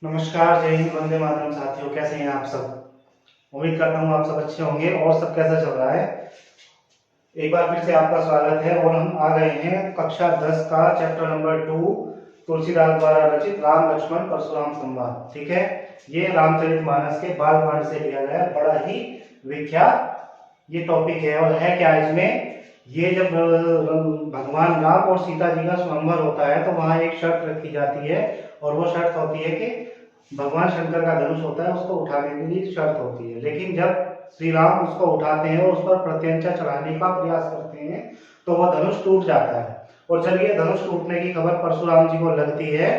नमस्कार, जय हिंद, वंदे मातरम। साथियों, कैसे हैं आप सब? उम्मीद करता हूँ आप सब अच्छे होंगे। और सब कैसा चल रहा है? एक बार फिर से आपका स्वागत है। और हम आ गए हैं कक्षा 10 का चैप्टर नंबर 2, तुलसीदास द्वारा रचित राम लक्ष्मण परशुराम संवाद। ठीक है, ये रामचरितमानस के बालकांड से लिया गया बड़ा ही विख्यात ये टॉपिक है। और है क्या इसमें, ये जब भगवान राम और सीता जी का स्वयंवर होता है तो वहां एक शर्त रखी जाती है। और वो शर्त होती है कि भगवान शंकर का धनुष होता है, उसको उठाने के लिए शर्त होती है। लेकिन जब श्री राम उसको उठाते हैं और उस पर प्रत्यंचा चढ़ाने का प्रयास करते हैं तो वह धनुष टूट जाता है। और जब ये धनुष टूटने की खबर परशुराम जी को लगती है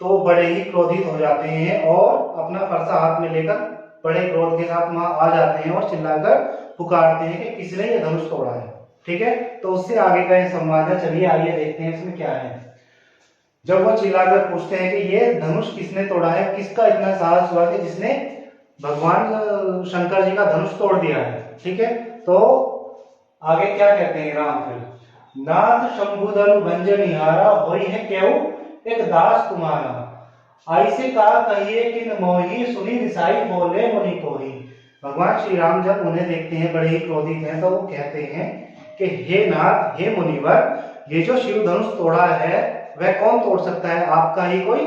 तो बड़े ही क्रोधित हो जाते हैं और अपना फरसा हाथ में लेकर बड़े क्रोध के साथ वहां आ जाते हैं और चिल्लाकर पुकारते हैं कि किसने ये धनुष तोड़ा है। ठीक है, तो उससे आगे का ये संवाद है। चलिए आइए देखते हैं इसमें क्या है। जब वो चिल्लाकर पूछते हैं कि ये धनुष किसने तोड़ा है, किसका इतना साहस हुआ कि जिसने भगवान शंकर जी का धनुष तोड़ दिया है। ठीक है, तो आगे क्या कहते हैं राम फिर, नाथ शंभुधनु भंजनिहारा होई है क्यों एक दास तुम्हारा, ऐसे का कहिए कि मोही सुनी निसाई बोले मुनि कोही। भगवान श्री राम जब उन्हें देखते हैं बड़े ही क्रोधित हैं तो वो कहते हैं कि हे नाथ, हे मुनिवर, ये जो शिव धनुष तोड़ा है वह कौन तोड़ सकता है? आपका ही कोई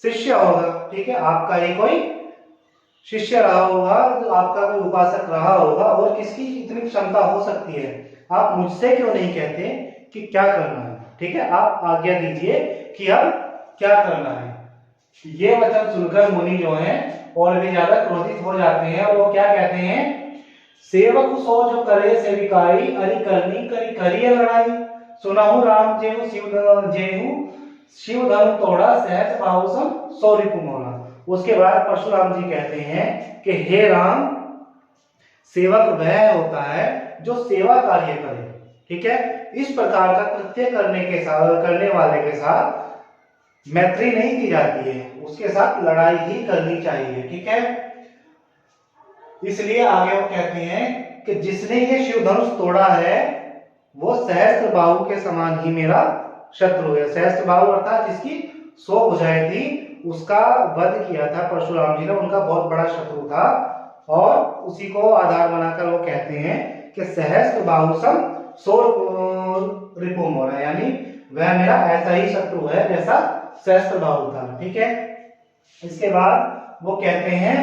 शिष्य होगा। ठीक है, आपका ही कोई शिष्य रहा होगा, आपका कोई उपासक रहा होगा। और किसकी इतनी क्षमता हो सकती है? आप मुझसे क्यों नहीं कहते कि क्या करना है? ठीक है, आप आज्ञा दीजिए कि अब क्या करना है। ये वचन सुनकर मुनि जो हैं और भी ज्यादा क्रोधित हो जाते हैं और वो क्या कहते हैं, सेवक सो जो करे सेविकाई, अरि करनी करी करिए लड़ाई, सुनाहु राम जेहु शिव धनु तोड़ा, सहज भाव सम सौ रिपु मोला। उसके बाद परशुराम जी कहते हैं कि हे राम, सेवक वह होता है जो सेवा कार्य करे। ठीक है, इस प्रकार का कृत्य करने वाले के साथ मैत्री नहीं की जाती है, उसके साथ लड़ाई ही करनी चाहिए। ठीक है, इसलिए आगे वो कहते हैं कि जिसने ये शिव धनुष तोड़ा है वो सहस्त्र बाहु के समान ही मेरा शत्रु है। सहस्त्र बाहु अर्थात जिसकी 100 भुजाएं थी, उसका वध किया था परशुराम जी ने, उनका बहुत बड़ा शत्रु था। और उसी को आधार बनाकर वो कहते हैं कि सहस्त्र बाहु सम 100 रिपु मोरा, यानी वह मेरा ऐसा ही शत्रु है जैसा सहस्त्र बाहु था। ठीक है, इसके बाद वो कहते हैं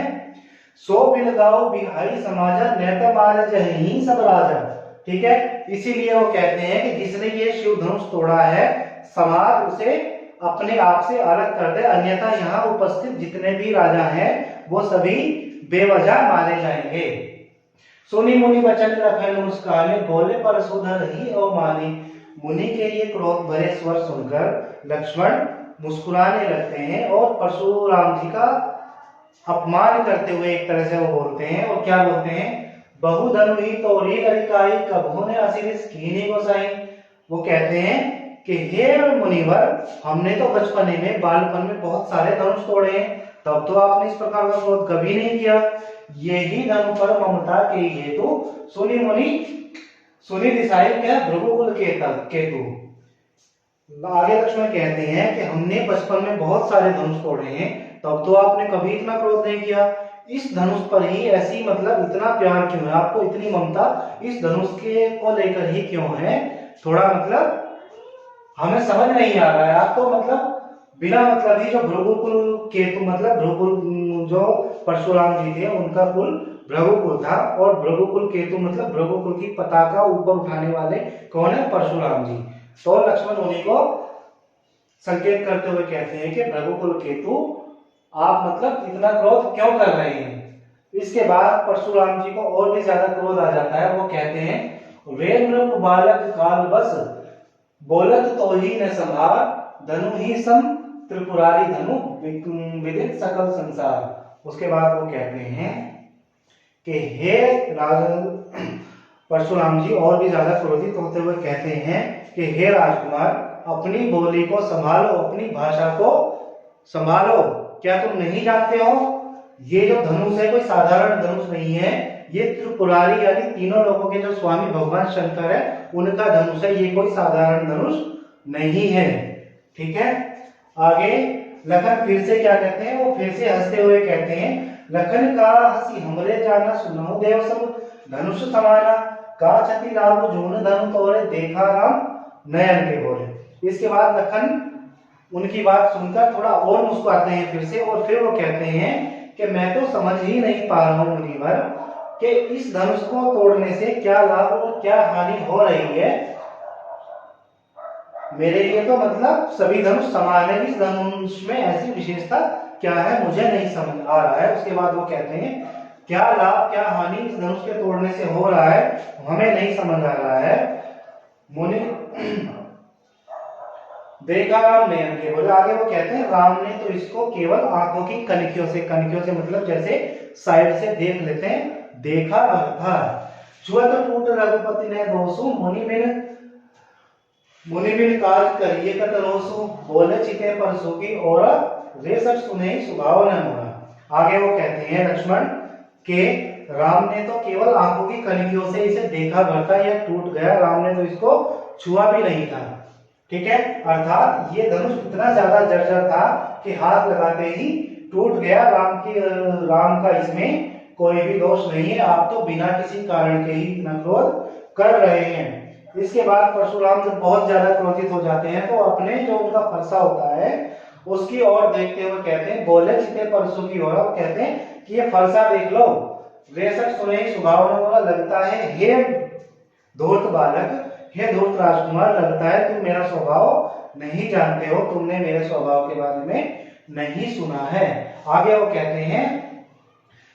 सो बिलगाओ बिहाई समाजा नेता मार जही सब राजा। ठीक है, इसीलिए वो कहते हैं कि जिसने ये शिव धनुष तोड़ा है समाज उसे अपने आप से अलग कर दे, अन्यथा यहाँ उपस्थित जितने भी राजा हैं वो सभी बेवजह मारे जाएंगे। सुनी मुनि वचन लखन मुस्काने, बोले पर सुधर ही अवमानी। मुनि के ये क्रोध भरे स्वर सुनकर लक्ष्मण मुस्कुराने लगते हैं और परशुराम जी का अपमान करते हुए एक तरह से वो बोलते हैं। और क्या बोलते हैं, बहुधनु ही तोड़ी लड़काई, कभू ने असिरिस कीनी गोसाई। वो कहते हैं कि हे मुनिवर, हमने तो बचपने में बालपन में बहुत सारे धनुष तोड़े हैं, तब तो आपने इस प्रकार का क्रोध कभी नहीं किया। यही धनु पर ममता के हेतु सुनी मुनि सुनी दिशाई क्या भृगुकुल केतु। आगे लक्ष्मण कहते हैं कि हमने बचपन में बहुत सारे धनुष तोड़े हैं, तब तो आपने कभी इतना क्रोध नहीं किया। इस धनुष पर ही ऐसी मतलब इतना प्यार क्यों है आपको, इतनी ममता इस धनुष के को लेकर ही क्यों है? थोड़ा मतलब हमें समझ नहीं आ रहा है। आप तो मतलब बिना मतलब ही जो भृगुकुल केतु, मतलब भृगुकुल जो परशुराम जी थे उनका कुल भृगुकुल था, और भृगुकुल केतु मतलब भृगुकुल की पताका ऊपर उठाने वाले कौन है? परशुराम जी। तो लक्ष्मण मुनि को संकेत करते हुए कहते हैं कि भृगुकुल केतु, आप मतलब इतना क्रोध क्यों कर रहे हैं? इसके बाद परशुराम जी को और भी ज्यादा क्रोध आ जाता है। वो कहते हैं वे नृप बालक काल बस, बोलत तो ही न संभार, धनु ही सम त्रिपुरारी धनु विदित सकल संसार। उसके बाद वो कहते हैं कि हे परशुराम जी और भी ज्यादा क्रोधित होते हुए कहते हैं कि हे राजकुमार, अपनी बोली को संभालो, अपनी भाषा को संभालो। क्या तुम नहीं जानते हो, ये जो धनुष है कोई साधारण धनुष नहीं है, ये त्रिपुरारी यानी तीनों लोगों के जो स्वामी भगवान शंकर है उनका धनुष है, ये कोई साधारण धनुष नहीं है। ठीक है, आगे लखन फिर से क्या कहते हैं, वो फिर से हंसते हुए कहते हैं, लखन का हंसी हमरे जाना सुनाओ देव सब धनुष समाना का छति लाभ जून धनु तोरे देखा राम नयन के बोले। इसके बाद लखन उनकी बात सुनकर थोड़ा और मुस्कुराते हैं फिर से, और फिर वो कहते हैं कि मैं तो समझ ही नहीं पा रहा हूं मुनिवर कि इस धनुष को तोड़ने से क्या लाभ और क्या हानि हो रही है। मेरे लिए तो मतलब सभी धनुष समान है, इस धनुष में ऐसी विशेषता क्या है मुझे नहीं समझ आ रहा है। उसके बाद वो कहते हैं क्या लाभ क्या हानि इस धनुष के तोड़ने से हो रहा है हमें नहीं समझ आ रहा है। मुनि देखा राम नयन के बोले। आगे वो कहते हैं राम ने तो इसको केवल आंखों की कनखियों से मतलब जैसे साइड से देख लेते हैं, देखा अर्थात छुआ तो टूट रघुपति ने दोसु मुनि बिन काज करिए कतरोसु बोले चिते परसु की और रे सच सुने सुभाव न मोरा। आगे वो कहते हैं लक्ष्मण के राम ने तो केवल आंखों की कनखियों से इसे देखा भरता यह टूट गया, राम ने तो इसको छुआ भी नहीं था। ठीक है, अर्थात ये धनुष इतना ज्यादा जर्जर था कि हाथ लगाते ही टूट गया। राम का इसमें कोई भी दोष नहीं है, आप तो बिना किसी कारण के ही इतना क्रोध कर रहे हैं। इसके बाद परशुराम जब बहुत ज्यादा क्रोधित हो जाते हैं तो अपने जो उनका फरसा होता है उसकी ओर देखते हुए कहते हैं बोले चिते परसु की ओर, कहते हैं कि ये फरसा देख लो। रेसक सुने स्वभाव में लगता है हे धूर्त बालक, हे धूर्त राजकुमार, लगता है तुम मेरा स्वभाव नहीं जानते हो, तुमने मेरे स्वभाव के बारे में नहीं सुना है। आगे वो कहते हैं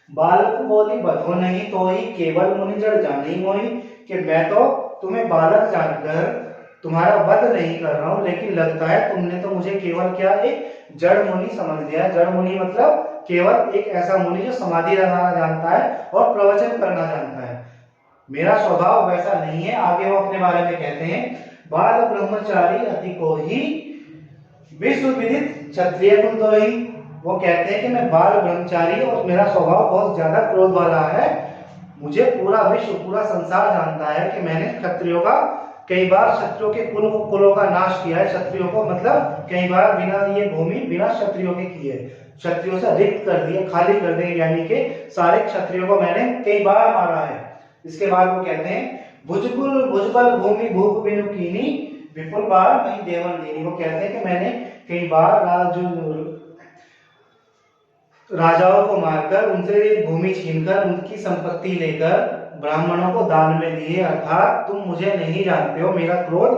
बालक बोली बधो नहीं तो ही केवल मुनि जड़ जानी मोही, कि मैं तो तुम्हें बालक जानकर तुम्हारा वध नहीं कर रहा हूं, लेकिन लगता है तुमने तो मुझे केवल क्या एक जड़ मुनि समझ लिया। जड़ मुनि मतलब केवल एक ऐसा मुनि जो समाधि लगाना जानता है और प्रवचन करना जानता है। मेरा स्वभाव वैसा नहीं है। आगे वो अपने बारे में कहते हैं बाल ब्रह्मचारी अति को ही विश्व विदित क्षत्रिय गुण तो ही। वो कहते हैं कि मैं बाल ब्रह्मचारी और मेरा स्वभाव बहुत ज्यादा क्रोध वाला है। मुझे पूरा विश्व पूरा संसार जानता है कि मैंने क्षत्रियों का कई बार क्षत्रियों के कुलों का नाश किया है। क्षत्रियों को मतलब कई बार बिना ये भूमि बिना क्षत्रियों के किए, क्षत्रियों से रिक्त कर दिए, खाली कर दिए, यानी कि सारे क्षत्रियों को मैंने कई बार मारा है। इसके बाद वो कहते हैं भुजबल भूमि भूप बिनु कीनी विपुल बार वही देवन देनी। वो कहते हैं कि मैंने कई बार राजाओं को मारकर उनसे भूमि छीनकर उनकी संपत्ति लेकर ब्राह्मणों को दान में दिए। अर्थात तुम मुझे नहीं जानते हो, मेरा क्रोध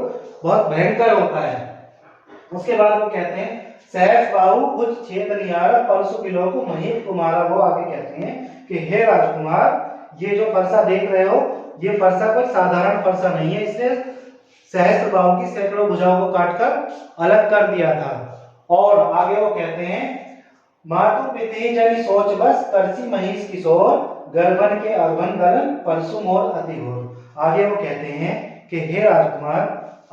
बहुत भयंकर होता है। उसके बाद वो कहते हैं सहस बाहु कुछ छेद नियार परसु किलो को महीप कुमारा। वो आगे कहते हैं कि हे राजकुमार, ये जो फरसा देख रहे हो ये फरसा कोई साधारण फरसा नहीं है, इसने सहस्त्र बाहु की सैकड़ों भुजाओं को काटकर अलग कर दिया था। और आगे वो कहते हैं मातु पिते जनि सोच बस करसी महिष किशोर गर्भन के अर्भन दलन परसु मोर अति घोर। आगे वो कहते हैं कि हे राजकुमार,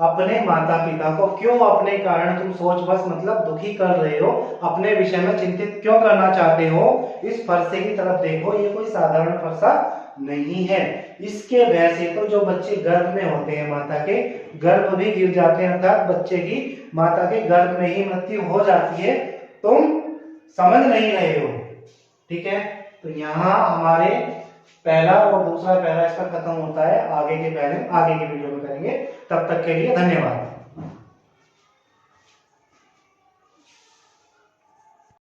अपने माता पिता को क्यों अपने कारण तुम सोच बस मतलब दुखी कर रहे हो, अपने विषय में चिंतित क्यों करना चाहते हो। इस फरसे की तरफ देखो, ये कोई साधारण फरसा नहीं है। इसके भय से तो जो बच्चे गर्भ में होते हैं माता के गर्भ भी गिर जाते हैं, अर्थात बच्चे की माता के गर्भ में ही मृत्यु हो जाती है। तुम समझ नहीं रहे हो। ठीक है, तो यहाँ हमारे पहला और दूसरा पैरा इसका खत्म होता है। आगे के वीडियो में करेंगे। तब तक के लिए धन्यवाद।